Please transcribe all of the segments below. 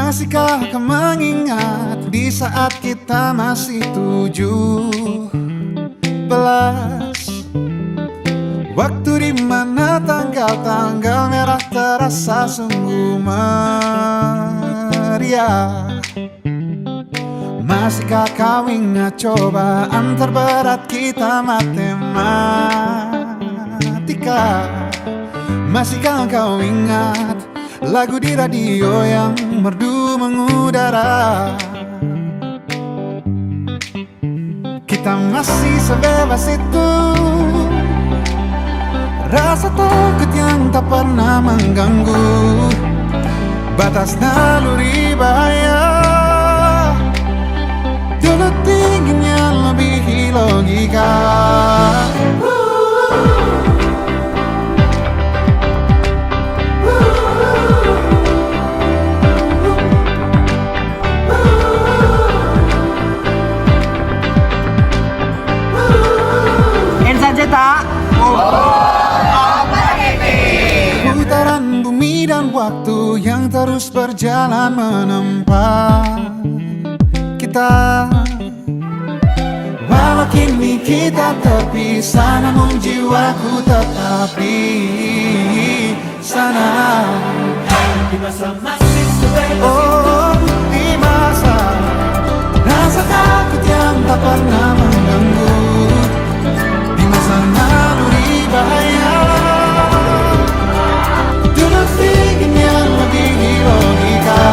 Masihkah kau mengingat di saat kita masih 17? Waktu dimana tanggal-tanggal merah terasa sungguh meriah. Masihkah kau ingat cobaan terberat kita matematika? Masihkah kau ingat lagu di radio yang merdu mengudara? Kita masih sebebas itu, rasa takut yang tak pernah mengganggu batas naluri bahaya. Dulu tingginya lebih logika. Putaran bumi dan waktu yang terus berjalan menempa kita. Walau kini kita terpisah, namun jiwaku tetap di sana. Di masa masih sebebas itu, di masa rasa takut yang tak pernah mengganggu, di masa naluri bahaya. Dulu tingginya lebih logika.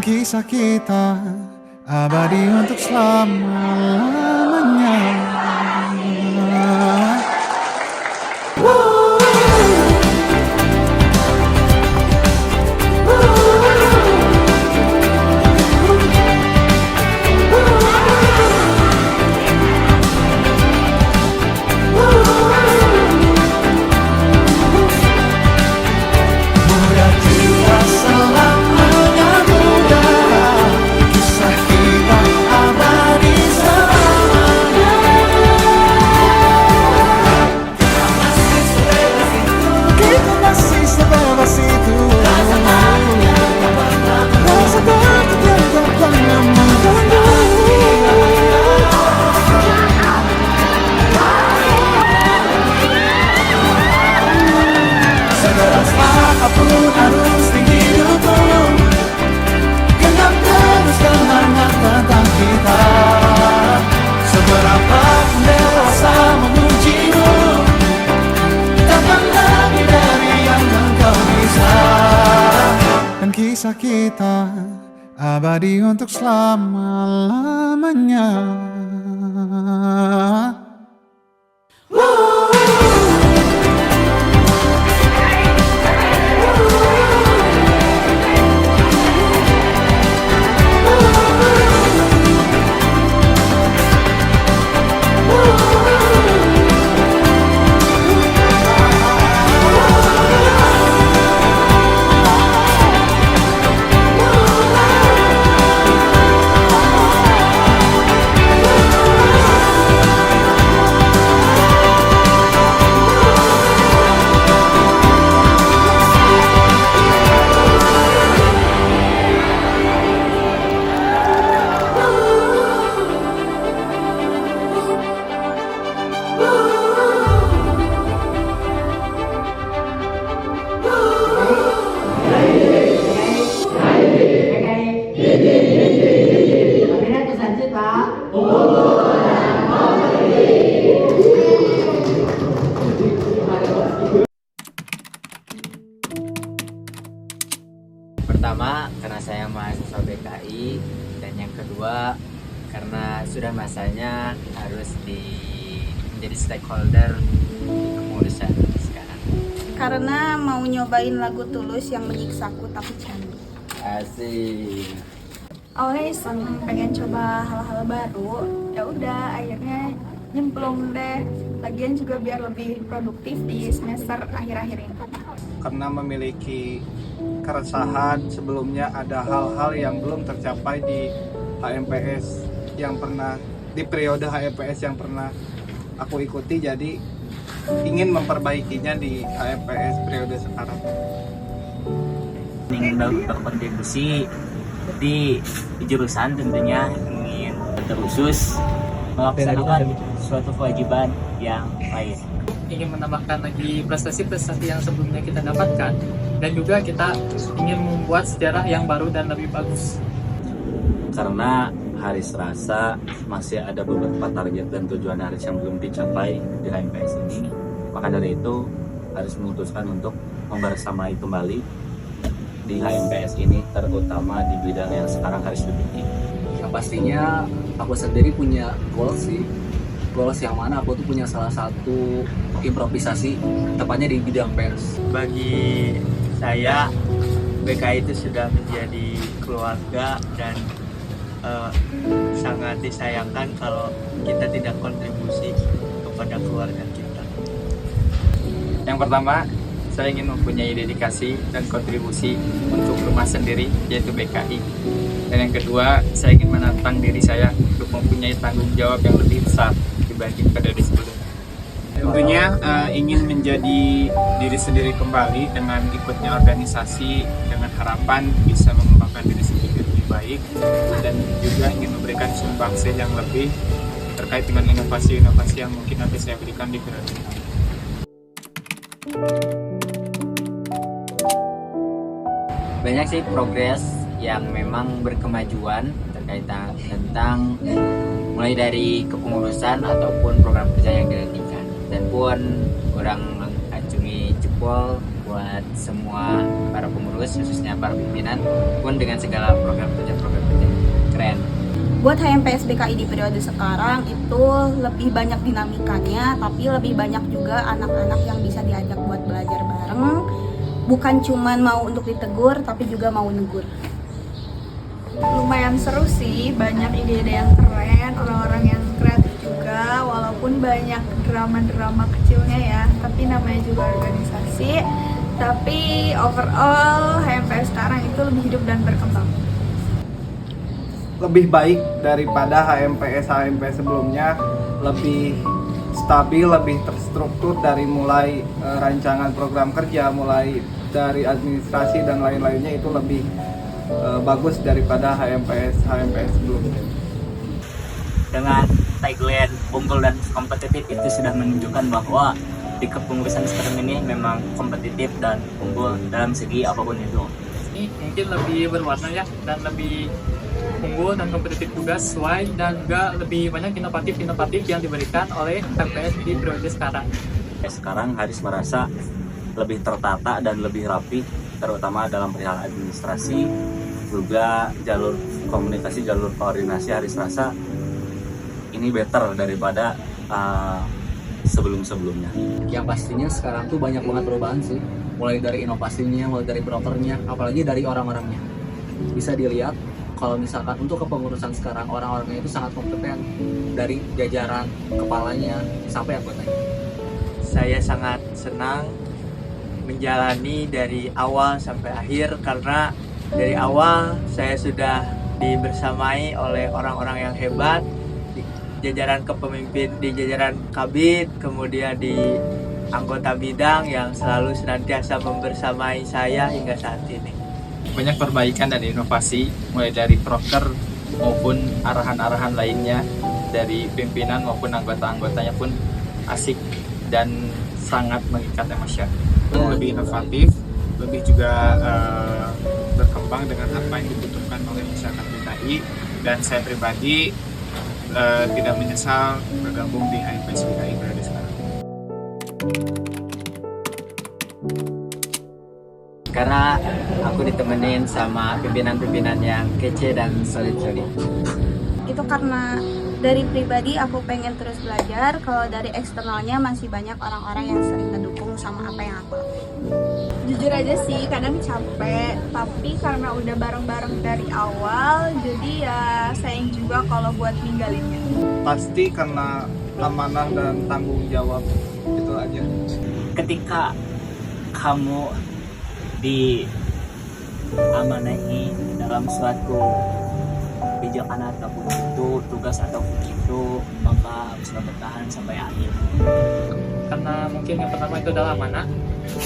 Kisah kita abadi untuk selama-lamanya. Kisah kita abadi untuk selama-lamanya. Pertama, karena saya mahasiswa BKI, dan yang kedua karena sudah masanya harus menjadi stakeholder di kepengurusan sekarang. Karena mau nyobain lagu Tulus yang menyiksaku tapi candu. Asik. Awalnya iseng pengen coba hal-hal baru, ya udah akhirnya nyemplung deh. Lagian juga biar lebih produktif di semester akhir-akhir ini. Karena memiliki keresahan sebelumnya ada hal-hal yang belum tercapai di HMPS yang pernah di periode HMPS yang pernah aku ikuti, jadi ingin memperbaikinya di HMPS periode sekarang. Ingin berkontribusi di jurusan, tentunya ingin terkhusus melaksanakan suatu kewajiban yang lain. Ingin menambahkan lagi prestasi-prestasi yang sebelumnya kita dapatkan, dan juga kita ingin membuat sejarah yang baru dan lebih bagus. Karena hari Selasa masih ada beberapa target dan tujuan Haris yang belum dicapai di HMPS ini, maka dari itu Haris memutuskan untuk membersamai kembali di HMPS ini, terutama di bidang yang sekarang Haris duduki. Yang pastinya aku sendiri punya goals yang mana aku tuh punya salah satu improvisasi, tepatnya di bidang pers. Bagi saya, BKI itu sudah menjadi keluarga, dan sangat disayangkan kalau kita tidak kontribusi kepada keluarga kita. Yang pertama, saya ingin mempunyai dedikasi dan kontribusi untuk rumah sendiri, yaitu BKI. Dan yang kedua, saya ingin menantang diri saya untuk mempunyai tanggung jawab yang lebih besar dibanding periode sebelumnya. Tentunya ingin menjadi diri sendiri kembali dengan ikutnya organisasi, dengan harapan bisa mengembangkan diri sendiri lebih baik, dan juga ingin memberikan sumbangsi yang lebih terkait dengan inovasi-inovasi yang mungkin nanti saya berikan di periode ini. Banyak sih progres yang memang berkemajuan terkait tentang mulai dari kepengurusan ataupun program kerja yang dilantikan. Dan pun orang acungi jempol buat semua para pengurus, khususnya para pimpinan, pun dengan segala program kerja keren. Buat HMPS BKI di periode sekarang itu lebih banyak dinamikanya, tapi lebih banyak juga anak-anak yang bisa diajak buat belajar bareng. Bukan cuman mau untuk ditegur, tapi juga mau negur. Lumayan seru sih, banyak ide-ide yang keren, orang-orang yang kreatif juga, walaupun banyak drama-drama kecilnya ya, tapi namanya juga organisasi. Tapi overall HMPS sekarang itu lebih hidup dan berkembang. Lebih baik daripada HMPS sebelumnya, lebih stabil, lebih terstruktur dari mulai rancangan program kerja, mulai dari administrasi dan lain-lainnya itu lebih bagus daripada HMPS sebelumnya. Dengan tagline unggul dan kompetitif itu sudah menunjukkan bahwa di kepengurusan sekarang ini memang kompetitif dan unggul dalam segi apapun itu. Ini mungkin lebih berwarna ya, dan lebih unggul dan kompetitif juga sesuai, dan juga lebih banyak inovatif yang diberikan oleh HMPS di periode sekarang. Sekarang Haris merasa lebih tertata dan lebih rapi, terutama dalam perihal administrasi, juga jalur komunikasi, jalur koordinasi. Haris rasa ini better daripada sebelum-sebelumnya. Yang pastinya sekarang tuh banyak banget perubahan sih, mulai dari inovasinya, mulai dari brokernya, apalagi dari orang-orangnya. Bisa dilihat kalau misalkan untuk kepengurusan sekarang, orang-orangnya itu sangat kompeten, dari jajaran kepalanya sampai anggotanya. Saya sangat senang menjalani dari awal sampai akhir, karena dari awal saya sudah dibersamai oleh orang-orang yang hebat di jajaran kepemimpin, di jajaran kabid, kemudian di anggota bidang yang selalu senantiasa membersamai saya hingga saat ini. Banyak perbaikan dan inovasi, mulai dari proker maupun arahan-arahan lainnya dari pimpinan maupun anggota-anggotanya pun asik dan sangat mengikat emosi. Lebih inovatif, lebih juga berkembang dengan apa yang dibutuhkan oleh masyarakat BKI, dan saya pribadi tidak menyesal bergabung di HMPS BKI periode sekarang. Karena aku ditemenin sama pimpinan-pimpinan yang kece dan solid-solid. Itu karena dari pribadi aku pengen terus belajar, kalau dari eksternalnya masih banyak orang-orang yang sering ngedukung sama apa yang aku lakuin. Jujur aja sih kadang capek, tapi karena udah bareng-bareng dari awal, jadi ya sayang juga kalau buat ninggalinnya. Pasti karena amanah dan tanggung jawab, itu aja. Ketika kamu diamanahi dalam suatu kebijakan ataupun itu tugas ataupun itu, maka harus bertahan sampai akhir. Karena mungkin yang pertama itu adalah amanah,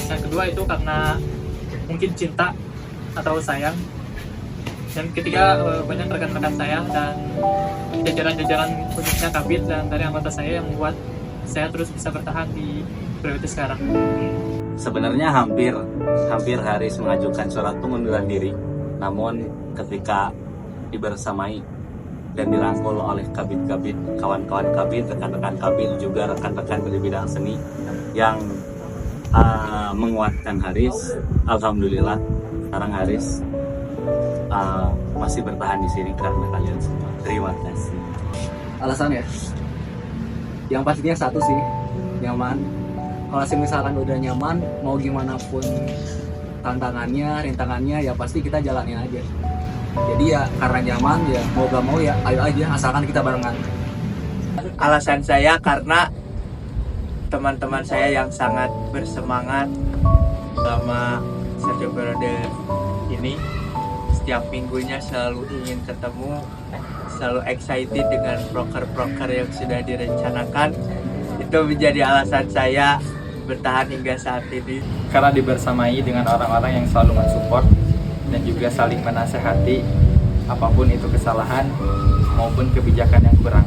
yang kedua itu karena mungkin cinta atau sayang, dan ketiga banyak rekan-rekan saya dan jajaran-jajaran khususnya kabit dan dari anggota saya yang membuat saya terus bisa bertahan di periode sekarang. Sebenarnya hampir Haris mengajukan surat pengunduran diri, namun ketika dibersamai dan dirangkul oleh kabit-kabit, kawan-kawan kabit, rekan-rekan kabit, juga rekan-rekan di bidang seni yang menguatkan Haris, alhamdulillah sekarang Haris masih bertahan di sini karena kalian semua. Terima kasih. Alasannya yang pastinya satu sih, nyaman. Kalau misalkan udah nyaman, mau gimana pun tantangannya, rintangannya, ya pasti kita jalanin aja. Jadi ya karena nyaman, ya mau gak mau ya ayo aja, asalkan kita barengan. Alasan saya karena teman-teman saya yang sangat bersemangat selama satu periode ini, setiap minggunya selalu ingin ketemu, selalu excited dengan proker-proker yang sudah direncanakan. Itu menjadi alasan saya bertahan hingga saat ini. Karena dibersamai dengan orang-orang yang selalu mensupport dan juga saling menasehati apapun itu kesalahan maupun kebijakan yang kurang.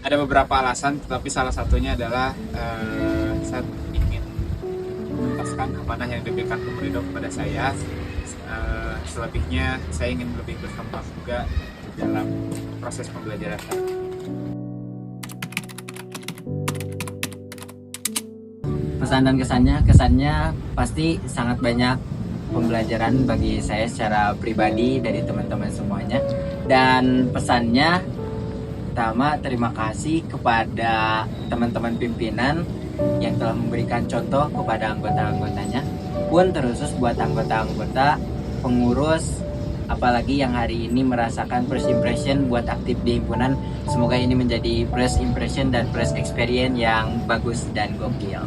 Ada beberapa alasan, tetapi salah satunya adalah saya ingin menuntaskan amanah yang diberikan pemerintah kepada saya. Selebihnya saya ingin lebih berkembang juga dalam proses pembelajaran saya. Pesan dan kesannya pasti sangat banyak pembelajaran bagi saya secara pribadi dari teman-teman semuanya. Dan pesannya pertama, terima kasih kepada teman-teman pimpinan yang telah memberikan contoh kepada anggota-anggotanya, pun terusus buat anggota-anggota pengurus, apalagi yang hari ini merasakan first impression buat aktif di himpunan. Semoga ini menjadi first impression dan first experience yang bagus dan gokil.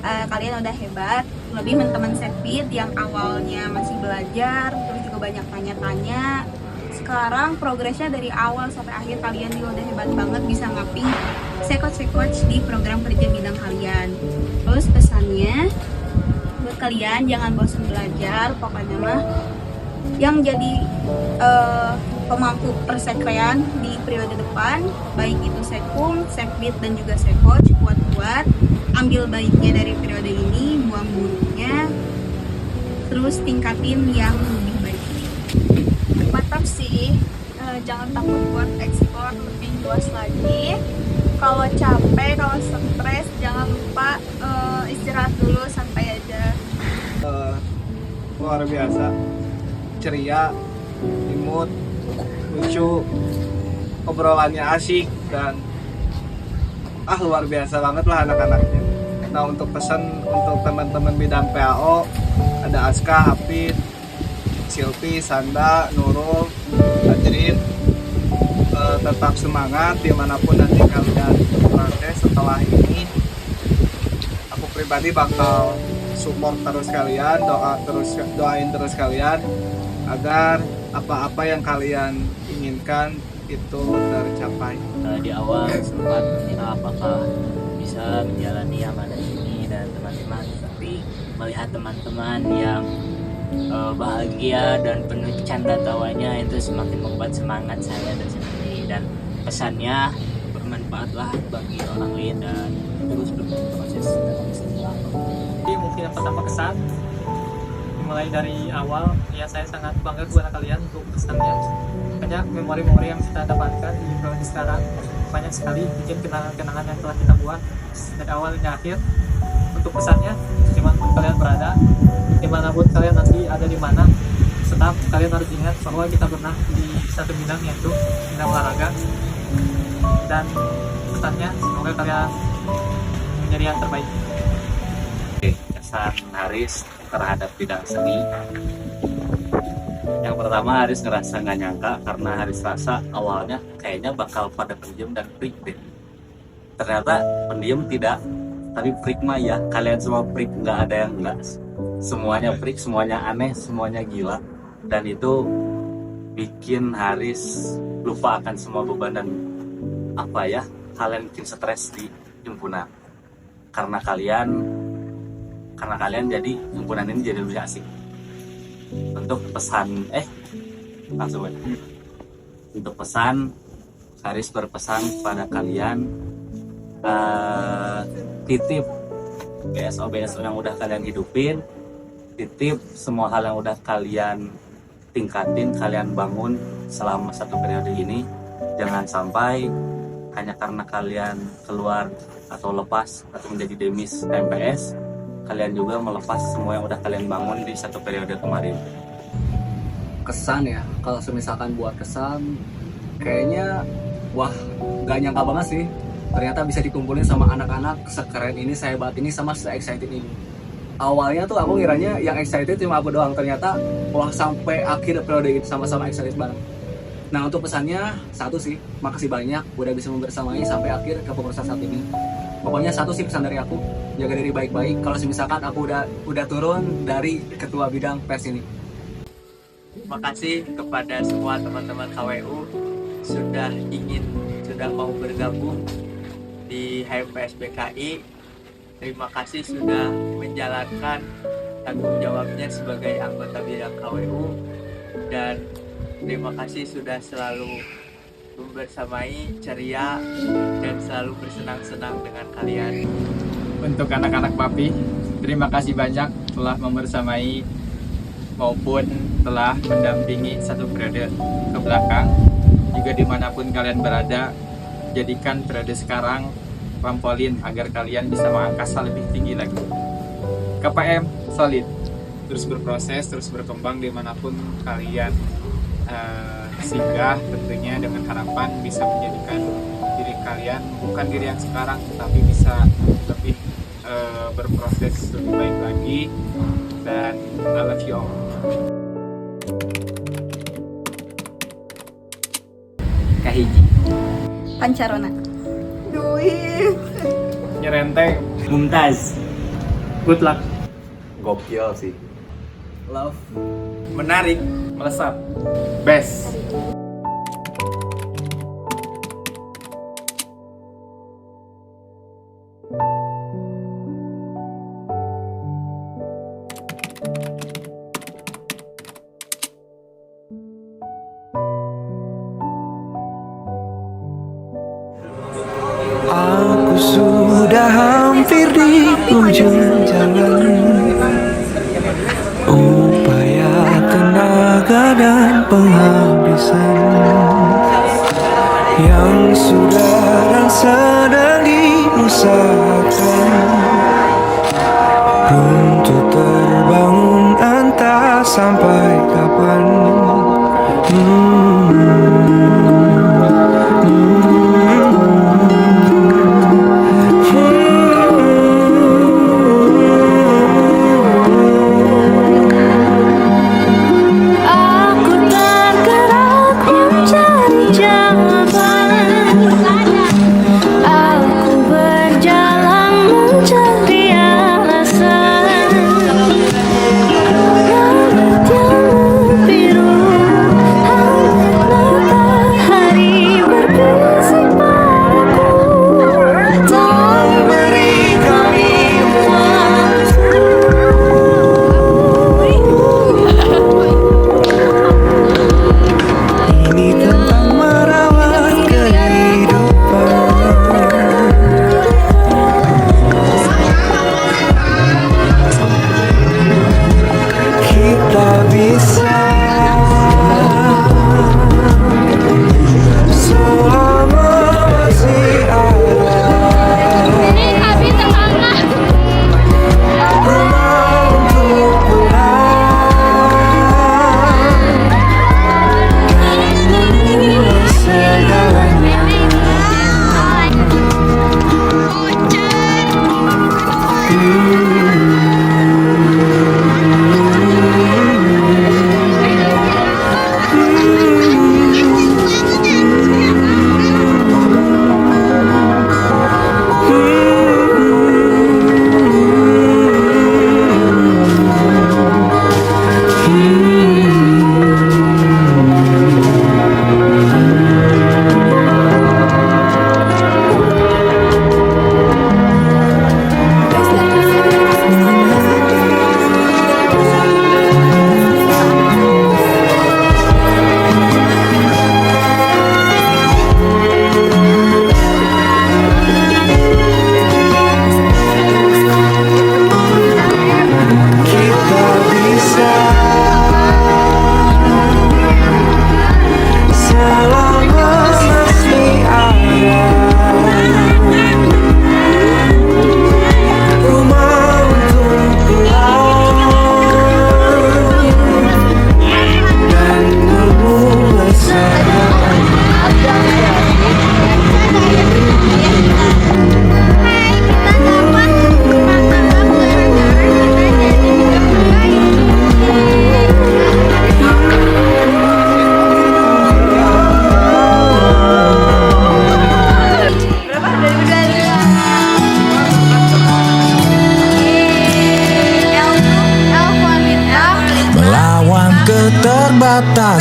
Kalian udah hebat, lebih teman-teman Sekbid yang awalnya masih belajar, terus juga banyak tanya-tanya. Sekarang progresnya dari awal sampai akhir kalian juga udah hebat banget, bisa ngaping sekoj-sekoj di program kerja bidang kalian. Terus pesannya buat kalian, jangan bosan belajar, pokoknya mah yang jadi pemangku persekrean di periode depan, baik itu Sekum, Sekbid dan juga Sekoj, kuat-kuat, ambil baiknya dari periode ini, buang buruknya, terus tingkatin yang lebih baik. Mantap sih, jangan takut buat eksplor lebih luas lagi. Kalau capek, kalau stres, jangan lupa istirahat dulu, santai aja. Luar biasa, ceria, imut, lucu, obrolannya asik, dan luar biasa banget lah anak-anaknya. Nah, untuk pesan untuk teman-teman bidang PAO, ada Aska, Hafid, Silvi, Sanda, Nurul, Adrin, tetap semangat dimanapun nanti kalian berada. Setelah ini aku pribadi bakal support terus kalian, doain terus kalian agar apa-apa yang kalian inginkan itu tercapai. Di awal sempat mengira apakah bisa menjalani amanah ini dan teman-teman, tapi melihat teman-teman yang bahagia dan penuh canda tawanya, itu semakin membuat semangat saya tersendiri, dan pesannya bermanfaatlah bagi orang lain dan terus berproses dalam sebuah. Jadi mungkin yang pertama kesan, mulai dari awal ya saya sangat bangga kepada kalian untuk kesannya, banyak memori-memori yang kita dapatkan di periode sekarang. banyak sekali bikin kenangan-kenangan yang telah kita buat dari awal hingga akhir. Untuk pesannya, dimanapun kalian berada, dimanapun kalian nanti ada di mana, tetap kalian harus ingat bahwa kita pernah di satu bidang, yaitu bidang olahraga. Dan pesannya, semoga kalian menjadi yang terbaik. Kesan Haris terhadap bidang seni. Yang pertama, Haris ngerasa nggak nyangka karena Haris rasa awalnya kayaknya bakal pada pendiam dan freak deh. Ternyata pendiam tidak, tapi freak mah ya. Kalian semua freak, nggak ada yang nggak. Semuanya freak, semuanya aneh, semuanya gila. Dan itu bikin Haris lupa akan semua beban dan apa ya, hal yang bikin stres di himpunan. Karena kalian jadi himpunan ini jadi lebih asik. Untuk pesan langsung aja. Untuk pesan, Haris berpesan kepada kalian, titip BSO yang udah kalian hidupin, titip semua hal yang udah kalian tingkatin, kalian bangun selama satu periode ini. Jangan sampai hanya karena kalian keluar atau lepas atau menjadi demis MPS, kalian juga melepas semua yang udah kalian bangun di satu periode kemarin. Kesan ya, kalau misalkan buat kesan, kayaknya wah gak nyangka banget sih. Ternyata bisa dikumpulin sama anak-anak sekeren ini, sehebat ini, sama se-excited ini. Awalnya tuh aku ngiranya yang excited cuma aku doang, ternyata wah sampai akhir periode itu sama-sama excited bareng. Nah untuk pesannya satu sih, makasih banyak udah bisa membersamai sampai akhir kepengurusan saat ini. Pokoknya satu sih pesan dari aku, jaga diri baik-baik kalau misalkan aku udah turun dari ketua bidang pers ini. Terima kasih kepada semua teman-teman KWU sudah mau bergabung di HMPSBKI. Terima kasih sudah menjalankan tanggung jawabnya sebagai anggota bidang KWU, dan terima kasih sudah selalu membersamai, ceria, dan selalu bersenang-senang dengan kalian. Untuk anak-anak Papi, terima kasih banyak telah membersamai maupun telah mendampingi satu periode ke belakang. Juga dimanapun kalian berada, jadikan periode sekarang trampolin agar kalian bisa mengangkasa lebih tinggi lagi. KPM solid, terus berproses, terus berkembang dimanapun kalian singgah, tentunya dengan harapan bisa menjadikan diri kalian bukan diri yang sekarang, tapi bisa lebih berproses lebih baik lagi. Dan I love you all. Kahiji, Pancarona, Dwi, Nyerenteng, Mumtaz, Good luck. Gokil sih. Love. menarik, melesat, best. Aku sudah hampir di ujung jalan. Upaya, tenaga dan penghabisan yang sudah dan sedang diusahakan untuk terbangun, entah sampai kapan. Aku tergerak mencari jawaban. Aku berjalan mencari alasan. Yang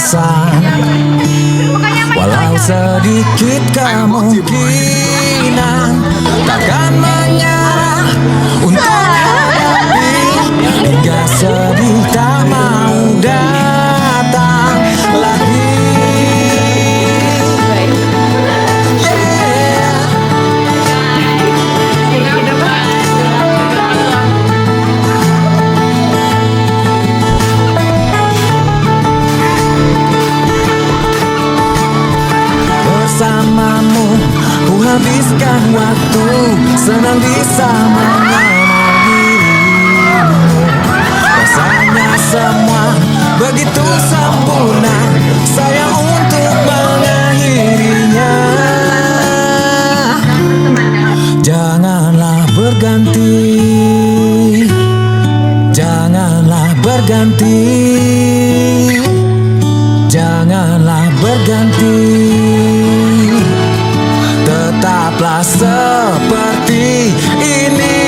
alasan, walau sedikit kemungkinan takkan menyerah untuk hadapi hingga sedih tak mau datang lagi. Bersamamu ku habiskan waktu, senang bisa mengenal dirimu. Rasanya semua begitu sempurna, sayang untuk mengakhirinya. Janganlah berganti, janganlah berganti, janganlah berganti. Tetaplah seperti ini.